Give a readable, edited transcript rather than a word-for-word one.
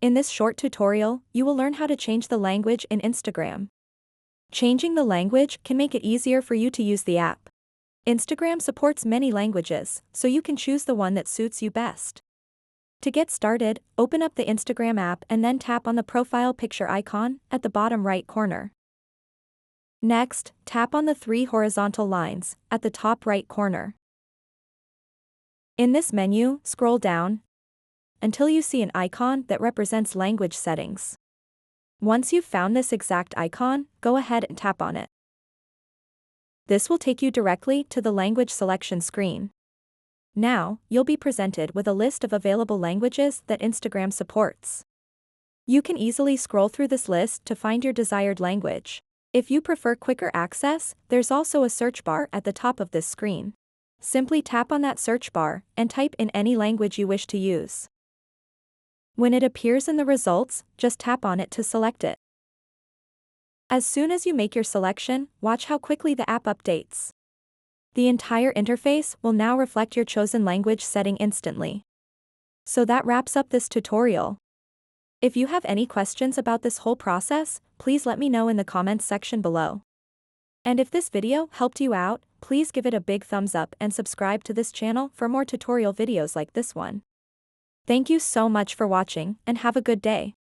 In this short tutorial, you will learn how to change the language in Instagram. Changing the language can make it easier for you to use the app. Instagram supports many languages, so you can choose the one that suits you best. To get started, open up the Instagram app and then tap on the profile picture icon at the bottom right corner. Next, tap on the three horizontal lines at the top right corner. In this menu, scroll down until you see an icon that represents language settings. Once you've found this exact icon, go ahead and tap on it. This will take you directly to the language selection screen. Now, you'll be presented with a list of available languages that Instagram supports. You can easily scroll through this list to find your desired language. If you prefer quicker access, there's also a search bar at the top of this screen. Simply tap on that search bar and type in any language you wish to use. When it appears in the results, just tap on it to select it. As soon as you make your selection, watch how quickly the app updates. The entire interface will now reflect your chosen language setting instantly. So that wraps up this tutorial. If you have any questions about this whole process, please let me know in the comments section below. And if this video helped you out, please give it a big thumbs up and subscribe to this channel for more tutorial videos like this one. Thank you so much for watching and have a good day.